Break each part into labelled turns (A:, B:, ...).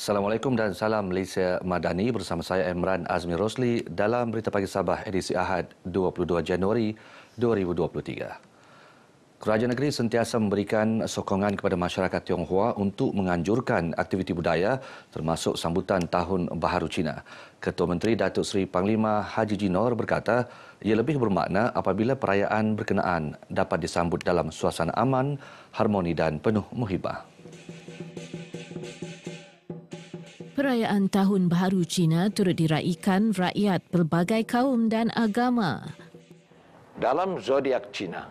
A: Assalamualaikum dan salam Malaysia Madani, bersama saya Emran Azmi Rosli dalam Berita Pagi Sabah edisi Ahad 22 Januari 2023. Kerajaan negeri sentiasa memberikan sokongan kepada masyarakat Tionghoa untuk menganjurkan aktiviti budaya termasuk sambutan Tahun Baharu Cina. Ketua Menteri Datuk Seri Panglima Haji Jinor berkata ia lebih bermakna apabila perayaan berkenaan dapat disambut dalam suasana aman, harmoni dan penuh muhibah.
B: Perayaan Tahun Baharu Cina turut diraikan rakyat pelbagai kaum dan agama.
C: Dalam zodiak Cina,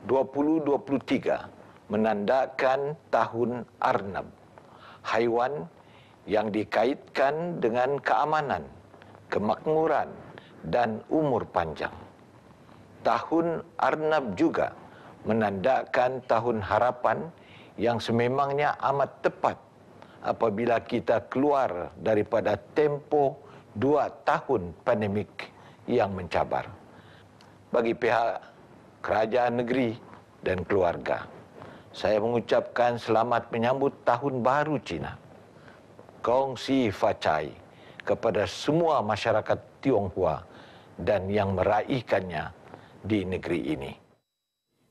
C: 2023 menandakan Tahun Arnab, haiwan yang dikaitkan dengan keamanan, kemakmuran dan umur panjang. Tahun Arnab juga menandakan Tahun Harapan yang sememangnya amat tepat apabila kita keluar daripada tempoh 2 tahun pandemik yang mencabar. Bagi pihak kerajaan negeri dan keluarga, saya mengucapkan selamat menyambut Tahun Baru Cina. Gong Xi Fa Cai kepada semua masyarakat Tionghoa dan yang meraihkannya di negeri ini.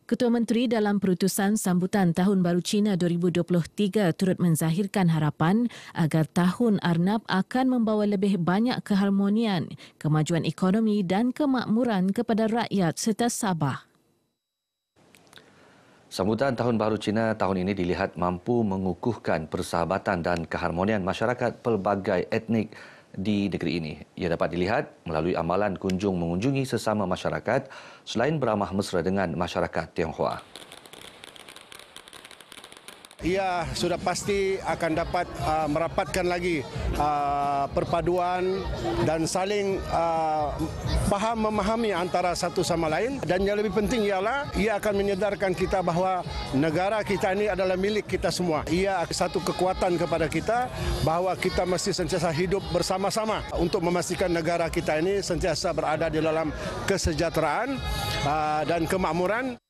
B: Ketua Menteri dalam perutusan sambutan Tahun Baru Cina 2023 turut menzahirkan harapan agar Tahun Arnab akan membawa lebih banyak keharmonian, kemajuan ekonomi dan kemakmuran kepada rakyat serta Sabah.
A: Sambutan Tahun Baru Cina tahun ini dilihat mampu mengukuhkan persahabatan dan keharmonian masyarakat pelbagai etnik di negeri ini. Ia dapat dilihat melalui amalan kunjung mengunjungi sesama masyarakat selain beramah mesra dengan masyarakat Tionghoa.
D: Ia sudah pasti akan dapat merapatkan lagi perpaduan dan saling faham memahami antara satu sama lain. Dan yang lebih penting ialah ia akan menyedarkan kita bahawa negara kita ini adalah milik kita semua. Ia satu kekuatan kepada kita bahawa kita mesti sentiasa hidup bersama-sama untuk memastikan negara kita ini sentiasa berada di dalam kesejahteraan dan kemakmuran.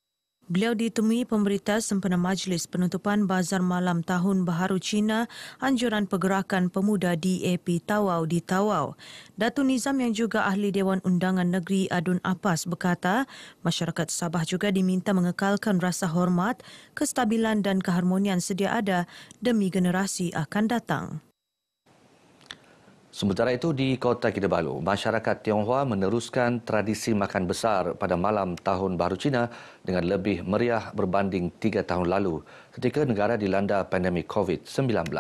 E: Beliau ditemui pemberita sempena Majlis Penutupan Bazar Malam Tahun Baharu Cina Anjuran Pergerakan Pemuda DAP Tawau di Tawau. Datuk Nizam yang juga Ahli Dewan Undangan Negeri Adun Apas berkata, masyarakat Sabah juga diminta mengekalkan rasa hormat, kestabilan dan keharmonian sedia ada demi generasi akan datang.
A: Sementara itu, di Kota Kinabalu, masyarakat Tionghoa meneruskan tradisi makan besar pada malam Tahun Baru Cina dengan lebih meriah berbanding 3 tahun lalu ketika negara dilanda pandemik COVID-19.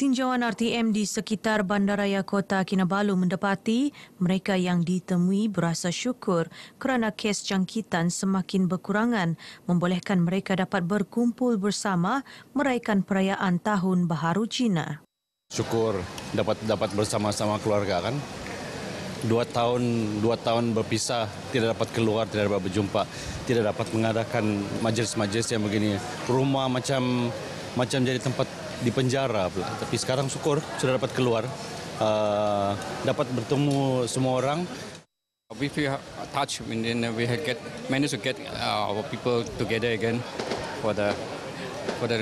E: Tinjauan RTM di sekitar Bandaraya Kota Kinabalu mendapati mereka yang ditemui berasa syukur kerana kes jangkitan semakin berkurangan, membolehkan mereka dapat berkumpul bersama meraihkan perayaan Tahun Baharu Cina.
F: Syukur dapat bersama-sama keluarga kan. 2 tahun berpisah, tidak dapat keluar, tidak dapat berjumpa, tidak dapat mengadakan majlis-majlis yang begini. Rumah macam jadi tempat di penjara pula. Tapi sekarang syukur sudah dapat keluar, dapat bertemu semua orang.
G: We feel touched and then we managed to get our people together again for the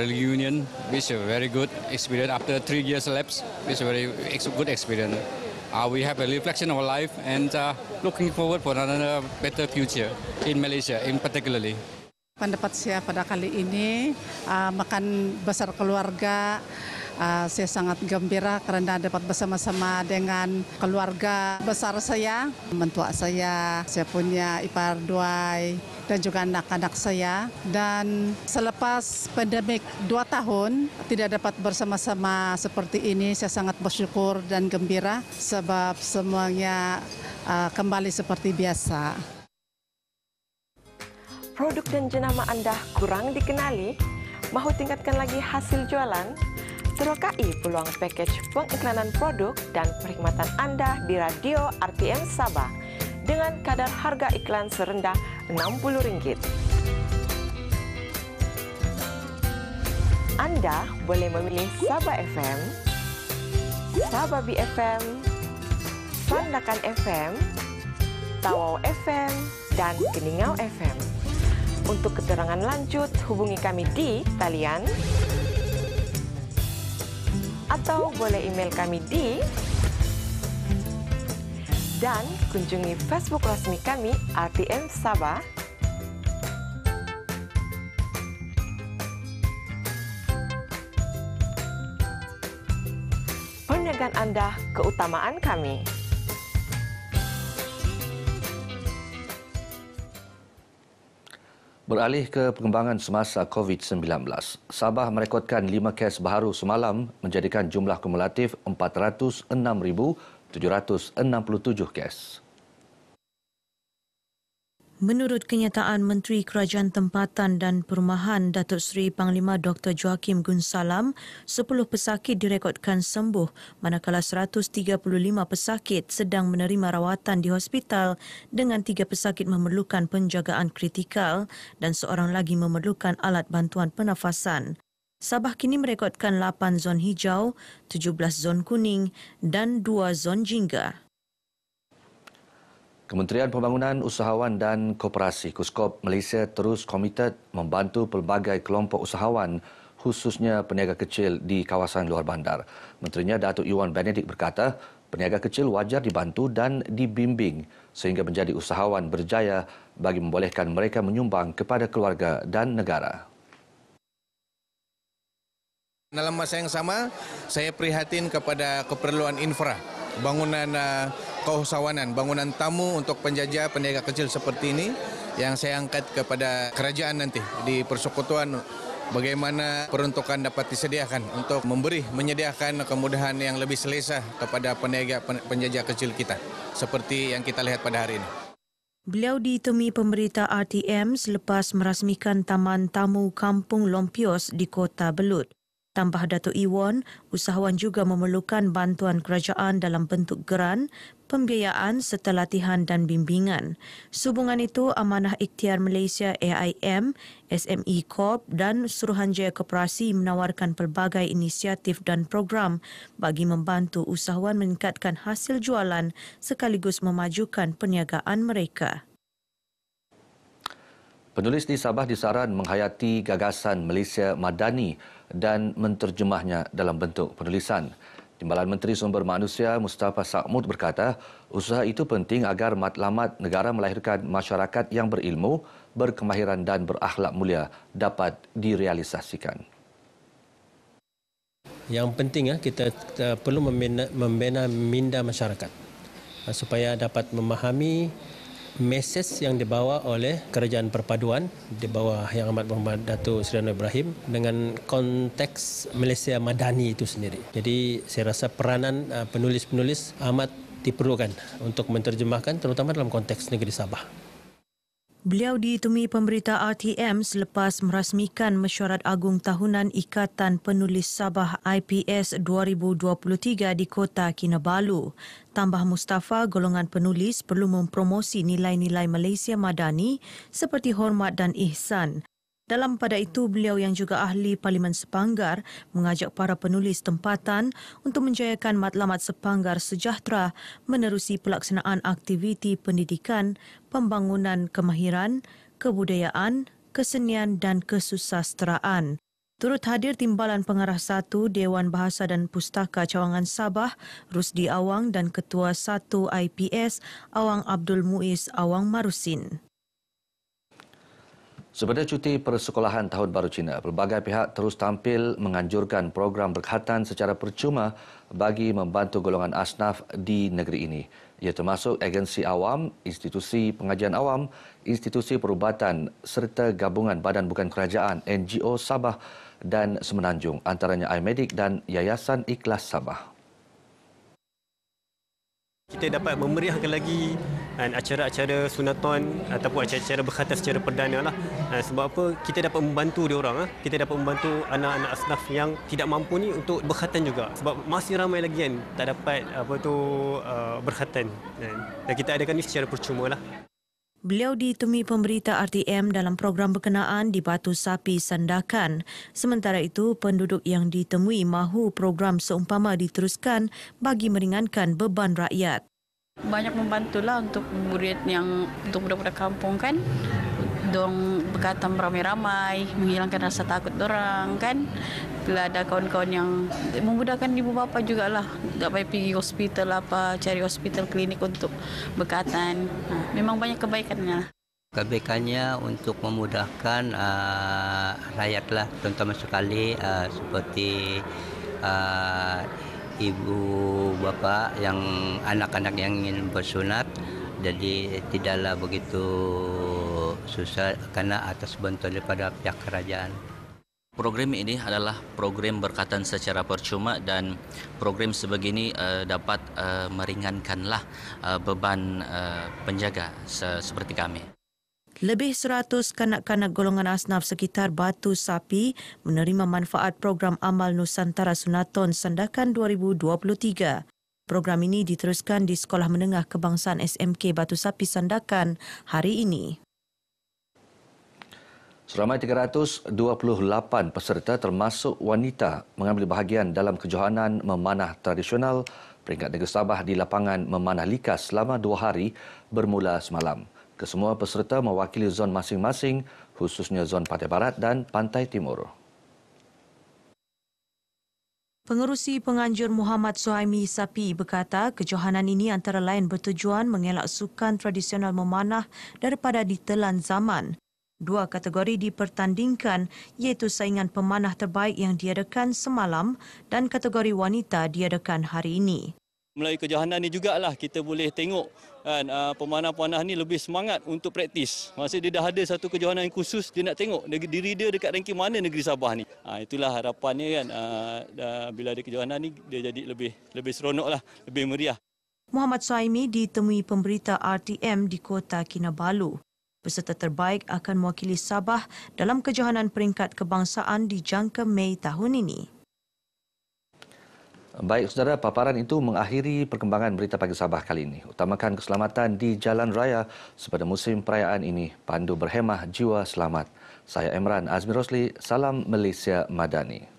G: reunion, which is a very good experience after 3 years elapsed. It's a very good experience. We have a reflection of our life and looking forward for another better future in Malaysia, in particularly.
H: Pendapat saya pada kali ini makan besar keluarga, saya sangat gembira kerana dapat bersama-sama dengan keluarga besar saya, mentua saya punya ipar duai dan juga anak-anak saya. Dan selepas pandemik 2 tahun tidak dapat bersama-sama seperti ini, saya sangat bersyukur dan gembira sebab semuanya kembali seperti biasa.
I: Produk dan jenama anda kurang dikenali? Mahu tingkatkan lagi hasil jualan? Terokai peluang pakej pengiklanan produk dan perkhidmatan anda di radio RTM Sabah dengan kadar harga iklan serendah RM60. Anda boleh memilih Sabah FM, Sabah BFM, Sandakan FM, Tawau FM dan Keningau FM. Untuk keterangan lanjut, hubungi kami di talian atau boleh email kami di dan kunjungi Facebook rasmi kami RTM Sabah. Perniagaan anda keutamaan kami.
A: Beralih ke perkembangan semasa COVID-19, Sabah merekodkan 5 kes baru semalam menjadikan jumlah kumulatif 406,767 kes.
E: Menurut kenyataan Menteri Kerajaan Tempatan dan Perumahan Datuk Seri Panglima Dr. Joachim Gunsalam, 10 pesakit direkodkan sembuh manakala 135 pesakit sedang menerima rawatan di hospital dengan 3 pesakit memerlukan penjagaan kritikal dan seorang lagi memerlukan alat bantuan pernafasan. Sabah kini merekodkan 8 zon hijau, 17 zon kuning dan 2 zon jingga.
A: Kementerian Pembangunan Usahawan dan Koperasi KUSKOP Malaysia terus komited membantu pelbagai kelompok usahawan khususnya peniaga kecil di kawasan luar bandar. Menterinya Datuk Iwan Benedict berkata, peniaga kecil wajar dibantu dan dibimbing sehingga menjadi usahawan berjaya bagi membolehkan mereka menyumbang kepada keluarga dan negara.
J: Dalam masa yang sama, saya prihatin kepada keperluan infra, bangunan keusahawanan, bangunan tamu untuk penjajah peniaga kecil seperti ini yang saya angkat kepada kerajaan nanti di persekutuan bagaimana peruntukan dapat disediakan untuk menyediakan kemudahan yang lebih selesa kepada peniaga penjajah kecil kita seperti yang kita lihat pada hari ini.
E: Beliau ditemui pemberita RTM selepas merasmikan Taman Tamu Kampung Lompios di Kota Belud. Tambah Datuk Iwan, usahawan juga memerlukan bantuan kerajaan dalam bentuk geran, pembiayaan serta latihan dan bimbingan. Sehubungan itu, Amanah Ikhtiar Malaysia AIM, SME Corp dan Suruhanjaya Koperasi menawarkan pelbagai inisiatif dan program bagi membantu usahawan meningkatkan hasil jualan sekaligus memajukan perniagaan mereka.
A: Penulis di Sabah disaran menghayati gagasan Malaysia Madani dan menterjemahnya dalam bentuk penulisan. Timbalan Menteri Sumber Manusia Mustafa Sa'mud berkata, usaha itu penting agar matlamat negara melahirkan masyarakat yang berilmu, berkemahiran dan berakhlak mulia dapat direalisasikan.
K: Yang penting kita perlu membina minda masyarakat supaya dapat memahami mesej yang dibawa oleh Kerajaan Perpaduan di bawah Yang Amat Berhormat Datuk Seri Anwar Ibrahim dengan konteks Malaysia Madani itu sendiri. Jadi saya rasa peranan penulis-penulis amat diperlukan untuk menterjemahkan terutama dalam konteks negeri Sabah.
E: Beliau ditemui pemberita RTM selepas merasmikan Mesyuarat Agung Tahunan Ikatan Penulis Sabah IPS 2023 di Kota Kinabalu. Tambah Mustafa, golongan penulis perlu mempromosi nilai-nilai Malaysia Madani seperti hormat dan ihsan. Dalam pada itu, beliau yang juga ahli Parlimen Sepanggar mengajak para penulis tempatan untuk menjayakan matlamat Sepanggar sejahtera menerusi pelaksanaan aktiviti pendidikan, pembangunan kemahiran, kebudayaan, kesenian dan kesusasteraan. Turut hadir Timbalan Pengarah 1 Dewan Bahasa dan Pustaka Cawangan Sabah, Rusdi Awang dan Ketua 1 IPS Awang Abdul Muiz Awang Marusin.
A: Sempena cuti persekolahan Tahun Baru Cina, pelbagai pihak terus tampil menganjurkan program berkhatan secara percuma bagi membantu golongan asnaf di negeri ini. Ia termasuk agensi awam, institusi pengajian awam, institusi perubatan serta gabungan badan bukan kerajaan NGO Sabah dan Semenanjung, antaranya iMedic dan Yayasan Ikhlas Sabah.
L: Kita dapat memeriahkan lagi acara-acara sunaton ataupun acara-acara berkhatan secara perdana lah. Sebab apa? Kita dapat membantu diorang. Kita dapat membantu anak-anak asnaf yang tidak mampu ni untuk berkhatan juga. Sebab masih ramai lagi kan tak dapat berkhatan. Dan kita adakan ni secara percuma lah.
E: Beliau ditemui pemberita RTM dalam program berkenaan di Batu Sapi Sandakan. Sementara itu, penduduk yang ditemui mahu program seumpama diteruskan bagi meringankan beban rakyat.
M: Banyak membantulah untuk murid yang untuk budak-budak kampung kan. Dong berkata beramai-ramai, menghilangkan rasa takut dorang kan. Bila ada kawan-kawan yang memudahkan ibu bapa jugalah, tak payah pergi hospital apa, cari hospital klinik untuk berkatan. Memang banyak kebaikannya.
N: Kebaikannya untuk memudahkan rakyatlah, terutama sekali seperti ibu bapa yang anak-anak yang ingin bersunat, jadi tidaklah begitu susah karena atas bantuan daripada pihak kerajaan.
O: Program ini adalah program berkatan secara percuma dan program sebegini dapat meringankanlah beban penjaga seperti kami.
E: Lebih 100 kanak-kanak golongan asnaf sekitar Batu Sapi menerima manfaat program Amal Nusantara Sunaton Sandakan 2023. Program ini diteruskan di Sekolah Menengah Kebangsaan SMK Batu Sapi Sandakan hari ini.
A: Seramai 328 peserta termasuk wanita mengambil bahagian dalam kejohanan memanah tradisional peringkat negeri Sabah di lapangan memanah likas selama 2 hari bermula semalam. Kesemua peserta mewakili zon masing-masing, khususnya zon Pantai Barat dan Pantai Timur.
E: Pengerusi penganjur Muhammad Suhaimi Sapi berkata kejohanan ini antara lain bertujuan mengelak sukan tradisional memanah daripada ditelan zaman. 2 kategori dipertandingkan iaitu saingan pemanah terbaik yang diadakan semalam dan kategori wanita diadakan hari ini.
P: Melalui kejohanan ini jugalah kita boleh tengok kan, pemanah-pemanah ni lebih semangat untuk praktis. Maksud dia dah ada satu kejohanan yang khusus, dia nak tengok diri dia dekat ranking mana negeri Sabah ni. Itulah harapannya kan, bila ada kejohanan ni dia jadi lebih seronoklah, lebih meriah.
E: Muhammad Suhaimi ditemui pemberita RTM di Kota Kinabalu. Peserta terbaik akan mewakili Sabah dalam kejohanan peringkat kebangsaan di jangka Mei tahun ini.
A: Baik, saudara, paparan itu mengakhiri perkembangan berita pagi Sabah kali ini. Utamakan keselamatan di jalan raya sepada musim perayaan ini. Pandu berhemah, jiwa selamat. Saya Emran Azmi Rosli, salam Malaysia Madani.